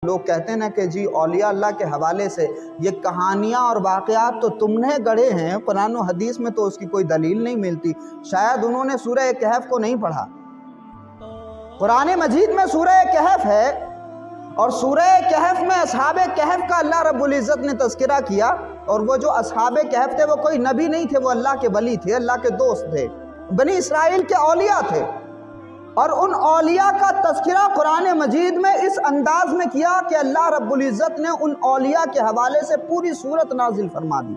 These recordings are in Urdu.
لوگ کہتے ہیں نا کہ جی اولیاء اللہ کے حوالے سے یہ کہانیاں اور واقعات تو تم نے گڑھے ہیں، قرآن و حدیث میں تو اس کی کوئی دلیل نہیں ملتی۔ شاید انہوں نے سورہ کہف کو نہیں پڑھا۔ قرآن مجید میں سورہ کہف ہے، اور سورہ کہف میں اصحاب کہف کا اللہ رب العزت نے تذکرہ کیا، اور وہ جو اصحاب کہف تھے وہ کوئی نبی نہیں تھے، وہ اللہ کے ولی تھے، اللہ کے دوست تھے، بنی اسرائیل کے اولیاء تھے۔ اور ان اولیاء کا تذکرہ قرآن مجید میں اس انداز میں کیا کہ اللہ رب العزت نے ان اولیاء کے حوالے سے پوری سورت نازل فرما دی،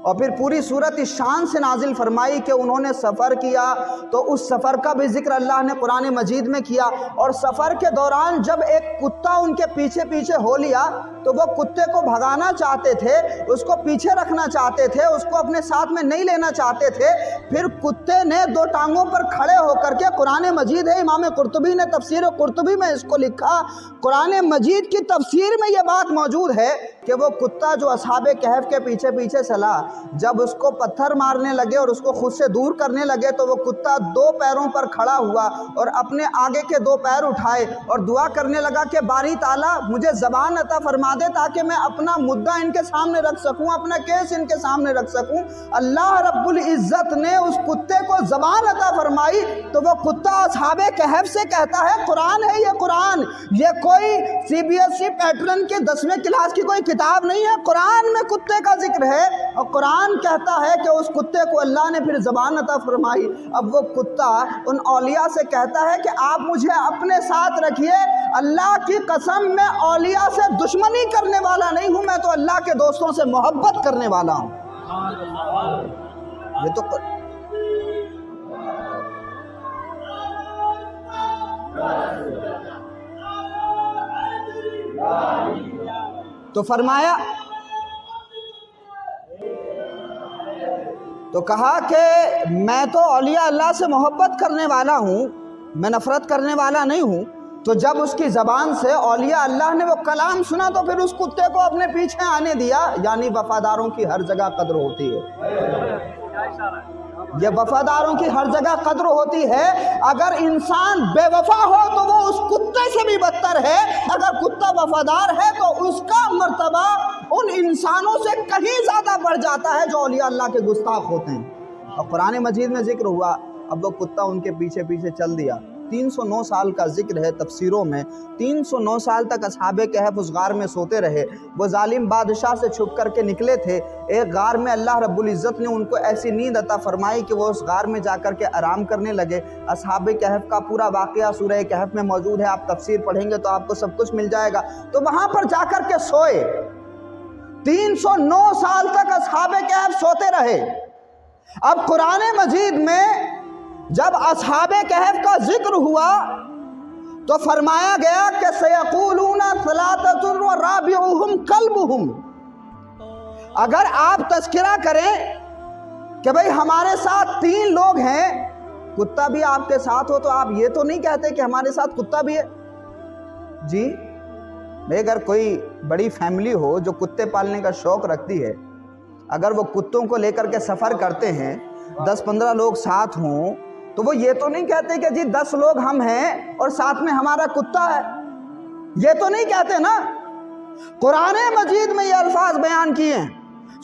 اور پھر پوری سورت اس شان سے نازل فرمائی کہ انہوں نے سفر کیا تو اس سفر کا بھی ذکر اللہ نے قرآن مجید میں کیا، اور سفر کے دوران جب ایک کتا ان کے پیچھے پیچھے ہو لیا تو وہ کتے کو بھگانا چاہتے تھے، اس کو پیچھے رکھنا چاہتے تھے، اس کو اپنے ساتھ میں نہیں لینا چاہتے تھے۔ پھر کتے نے دو ٹانگوں پر کھڑے ہو کر کے، قرآن مجید ہے، امام قرطبی نے تفسیر قرطبی میں اس کو لکھا، قرآن مجید کی تفسیر میں یہ بات موجود ہے کہ وہ کتا جو اصحاب کہف کے پیچھے پیچھے چلا، جب اس کو پتھر مارنے لگے اور اس کو خود سے دور کرنے لگے تو وہ کتا دو پیروں پر کھڑا ہوا اور اپنے آگے کے دو پیر اٹھائے اور دعا کرنے لگا کہ باری تعالیٰ مجھے زبان عطا فرما دے تاکہ میں اپنا مدعا ان کے سامنے رکھ سکوں، اپنا کیس ان کے سامنے رکھ سکوں۔ اللہ رب العزت نے اس کتے کو زبان عطا فرمائی تو وہ کتا اصحاب کہف سے کہتا ہے قرآن ہے، یہ قرآن، یہ کوئی CBSE پیٹرن کے 10ویں کلاس کی کوئی کتاب نہیں ہے، قرآن میں کتے کا ذکر ہے، اور قرآن کہتا ہے کہ اس کتے کو اللہ نے پھر زبان عطا فرمائی۔ اب وہ کتا ان اولیاء سے کہتا ہے کہ آپ مجھے اپنے ساتھ رکھیے، اللہ کی قسم میں اولیاء سے دشمنی کرنے والا نہیں ہوں، میں تو اللہ کے دوستوں سے محبت کرنے والا ہوں۔ یہ تو فرمایا، تو کہا کہ میں تو اولیاء اللہ سے محبت کرنے والا ہوں، میں نفرت کرنے والا نہیں ہوں۔ تو جب اس کی زبان سے اولیاء اللہ نے وہ کلام سنا تو پھر اس کتے کو اپنے پیچھے آنے دیا، یعنی وفاداروں کی ہر جگہ قدر ہوتی ہے، یہ وفاداروں کی ہر جگہ قدر ہوتی ہے۔ اگر انسان بے وفا ہو تو وہ اس کتے سے بھی بدتر ہے، اگر کتا وفادار ہے تو اس کا مرتبہ ان انسانوں سے کہیں زیادہ بڑھ جاتا ہے جو اولیاء اللہ کے گستاخ ہوتے ہیں۔ اور قرآن مجید میں ذکر ہوا، اب وہ کتا ان کے پیچھے پیچھے چل دیا۔ 309 سال کا ذکر ہے تفسیروں میں، 309 سال تک اصحاب کہف اس غار میں سوتے رہے۔ وہ ظالم بادشاہ سے چھپ کر کے نکلے تھے، ایک غار میں اللہ رب العزت نے ان کو ایسی نیند عطا فرمائی کہ وہ اس غار میں جا کر کے آرام کرنے لگے۔ اصحاب کہف کا پورا واقعہ سورہ کہف میں موجود ہے، آپ تفسیر پڑھیں گے تو آپ کو سب کچھ مل جائے گا۔ تو وہاں پر جا کر کے سوئے، 309 سال تک اصحاب کہف سوتے رہے۔ اب قرآن مجید میں جب اصحاب کہف کا ذکر ہوا تو فرمایا گیا کہ سیقولون ثلاثۃ ورابعهم کلبهم۔ اگر آپ تذکرہ کریں کہ بھئی ہمارے ساتھ 3 لوگ ہیں، کتا بھی آپ کے ساتھ ہو تو آپ یہ تو نہیں کہتے کہ ہمارے ساتھ کتا بھی ہے؟ جی اگر کوئی بڑی فیملی ہو جو کتے پالنے کا شوق رکھتی ہے، اگر وہ کتوں کو لے کر کے سفر کرتے ہیں، 10-15 لوگ ساتھ ہوں، تو وہ یہ تو نہیں کہتے کہ جی 10 لوگ ہم ہیں اور ساتھ میں ہمارا کتا ہے، یہ تو نہیں کہتے نا۔ قرآن مجید میں یہ الفاظ بیان کیے ہیں۔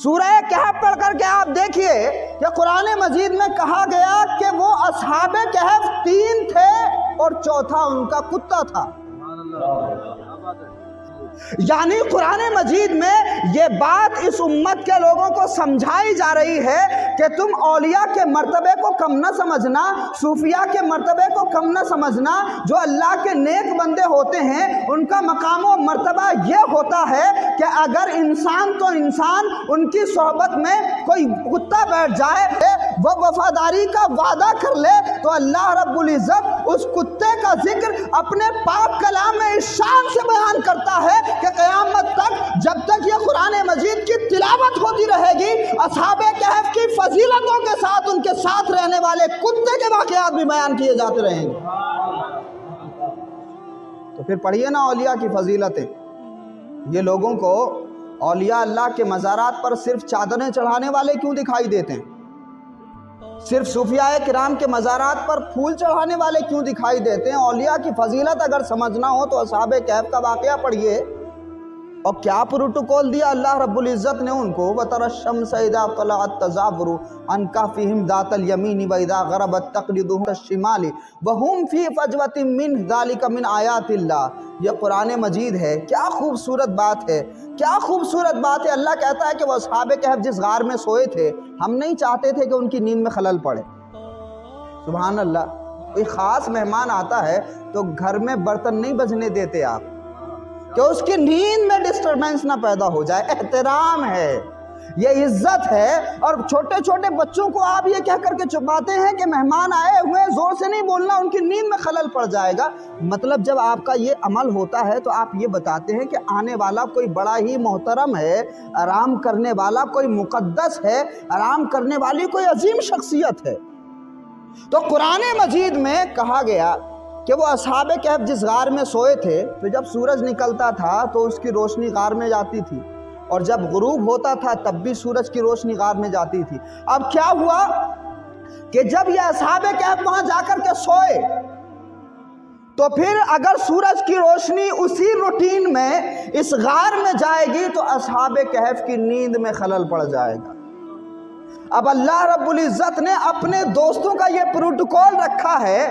سورہ کہف پڑھ کر کے آپ دیکھیے کہ قرآن مجید میں کہا گیا کہ وہ اصحاب کہف 3 تھے اور چوتھا ان کا کتا تھا۔ یعنی قرآن مجید میں یہ بات اس امت کے لوگوں کو سمجھائی جا رہی ہے کہ تم اولیاء کے مرتبے کو کم نہ سمجھنا، صوفیاء کے مرتبے کو کم نہ سمجھنا۔ جو اللہ کے نیک بندے ہوتے ہیں ان کا مقام و مرتبہ یہ ہوتا ہے کہ اگر انسان تو انسان، ان کی صحبت میں کوئی کتا بیٹھ جائے، وہ وفاداری کا وعدہ کر لے تو اللہ رب العزت اس کتے کا ذکر اپنے پاک کلام میں اس شان سے بیان کرتا ہے کہ قیامت تک جب تک یہ قرآن مجید کی تلاوت ہوتی رہے گی، اصحاب کہف کی فضیلتوں کے ساتھ ان کے ساتھ رہنے والے کتے کے واقعات بھی بیان کیے جاتے رہیں گے۔ تو پھر پڑھیے نا اولیاء کی فضیلتیں۔ یہ لوگوں کو اولیاء اللہ کے مزارات پر صرف چادریں چڑھانے والے کیوں دکھائی دیتے ہیں؟ صرف صوفیاء کرام کے مزارات پر پھول چڑھانے والے کیوں دکھائی دیتے ہیں؟ اولیاء کی فضیلت اگر سمجھنا ہو تو اصحاب کہف کا واقعہ پڑھیے، اور کیا پروٹوکول دیا اللہ رب العزت نے ان کو۔ وَتَرَى الشَّمْسَ إِذَا طَلَعَتْ تَزَاوَرُ عَنْ كَهْفِهِمْ ذَاتَ الْيَمِينِ وَإِذَا غَرَبَتْ تَقْرِضُهُمْ الشِّمَالِ وَهُمْ فِي فَجْوَةٍ مِّنْ ذَلِكَ مِنْ آیَاتِ اللَّهِ۔ یہ قرآن مجید ہے، کیا خوبصورت بات ہے، کیا خوبصورت بات ہے۔ اللہ کہتا ہے کہ وہ اصحاب کہف جس غار میں سوئے تھے، ہم نہیں چاہتے تھے کہ ان کی نیند میں خلل پڑے۔ سبحان اللہ، کوئی خاص مہمان آتا ہے تو گھر میں برتن نہیں بجنے دیتے آپ کہ اس کی نیند میں ڈسٹربنس نہ پیدا ہو جائے۔ احترام ہے، یہ عزت ہے۔ اور چھوٹے چھوٹے بچوں کو آپ یہ کہہ کر کے چھپاتے ہیں کہ مہمان آئے ہوئے، زور سے نہیں بولنا، ان کی نیند میں خلل پڑ جائے گا۔ مطلب جب آپ کا یہ عمل ہوتا ہے تو آپ یہ بتاتے ہیں کہ آنے والا کوئی بڑا ہی محترم ہے، آرام کرنے والا کوئی مقدس ہے، آرام کرنے والی کوئی عظیم شخصیت ہے۔ تو قرآن مجید میں کہا گیا کہ وہ اصحاب کہف جس غار میں سوئے تھے، تو جب سورج نکلتا تھا تو اس کی روشنی غار میں جاتی تھی، اور جب غروب ہوتا تھا تب بھی سورج کی روشنی غار میں جاتی تھی۔ اب کیا ہوا کہ جب یہ اصحاب کہف وہاں جا کر کے سوئے تو پھر اگر سورج کی روشنی اسی روٹین میں اس غار میں جائے گی تو اصحاب کہف کی نیند میں خلل پڑ جائے گا۔ اب اللہ رب العزت نے اپنے دوستوں کا یہ پروٹوکول رکھا ہے۔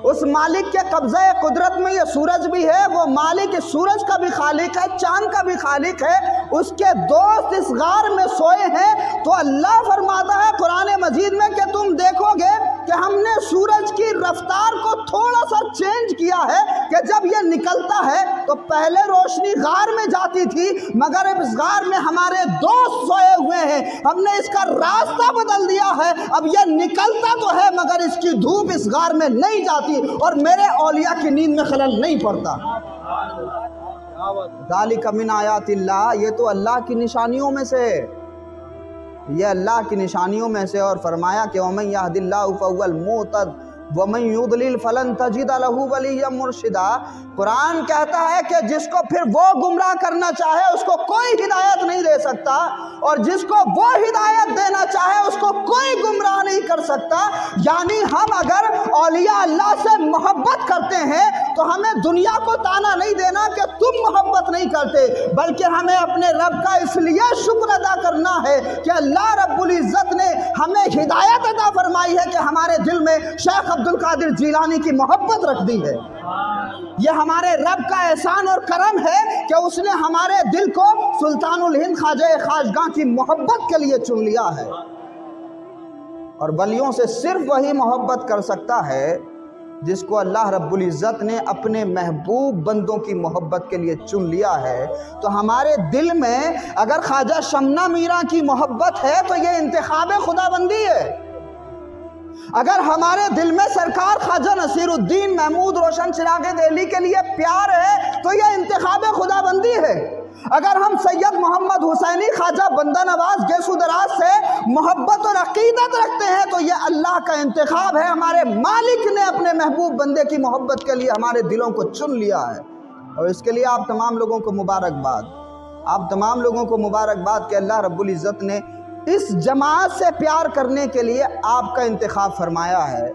اس مالک کے قبضہ قدرت میں یہ سورج بھی ہے، وہ مالک اس سورج کا بھی خالق ہے، چاند کا بھی خالق ہے، اس کے دوست اس غار میں سوئے ہیں۔ تو اللہ فرماتا ہے قرآن مجید میں کہ تم دیکھو گے کہ ہم نے سورج کی رفتار کو تھوڑا سا چینج کیا ہے، کہ جب یہ نکلتا ہے تو پہلے روشنی غار میں جاتی تھی، مگر اب اس غار میں ہمارے دوست سوئے ہوئے ہیں، ہم نے اس کا راستہ بدل دیا ہے۔ اب یہ نکلتا تو ہے مگر اس کی دھوپ اس غار میں نہیں جاتی، اور میرے اولیاء کی نیند میں خلل نہیں پڑتا۔ ذالک من آیات اللہ، یہ تو اللہ کی نشانیوں میں سے، یہ اللہ کی نشانیوں میں سے۔ اور فرمایا کہ وَمَن يَهْدِ اللَّهُ فَهُوَ الْمُهْتَدِ وَمَن يُضْلِلْ فَلَن تَجِدَ لَهُ وَلِيًّا مُرْشِدًا۔ قرآن کہتا ہے کہ جس کو پھر وہ گمراہ کرنا چاہے اس کو کوئی ہدایت نہیں دے سکتا، اور جس کو وہ ہدایت دینا چاہے اس کو کوئی گمراہ نہیں کر سکتا۔ یعنی ہم اگر اولیاء اللہ سے محبت کرتے ہیں تو ہمیں دنیا کو تانا نہیں دینا کہ تم محبت نہیں کرتے، بلکہ ہمیں اپنے رب کا اس لیے شکر ادا کرنا ہے کہ اللہ رب العزت نے ہمیں ہدایت عطا فرمائی ہے کہ ہمارے دل میں شیخ عبد القادر جیلانی کی محبت رکھ دی ہے۔ یہ ہمارے رب کا احسان اور کرم ہے کہ اس نے ہمارے دل کو سلطان الہند خواجہ خواجگاں کی محبت کے لیے چن لیا ہے۔ اور ولیوں سے صرف وہی محبت کر سکتا ہے جس کو اللہ رب العزت نے اپنے محبوب بندوں کی محبت کے لیے چن لیا ہے۔ تو ہمارے دل میں اگر خواجہ شمنا میرا کی محبت ہے تو یہ انتخاب خدا بندی ہے۔ اگر ہمارے دل میں سرکار خواجہ نصیر الدین محمود روشن چراغ دہلی کے لیے پیار ہے تو یہ انتخاب خدا بندی ہے۔ اگر ہم سید محمد حسینی خواجہ بندہ نواز گیسو دراز سے محبت اور عقیدت رکھتے ہیں تو یہ اللہ کا انتخاب ہے۔ ہمارے مالک نے اپنے محبوب بندے کی محبت کے لیے ہمارے دلوں کو چن لیا ہے، اور اس کے لیے آپ تمام لوگوں کو مبارکباد، آپ تمام لوگوں کو مبارکباد کہ اللہ رب العزت نے اس جماعت سے پیار کرنے کے لیے آپ کا انتخاب فرمایا ہے۔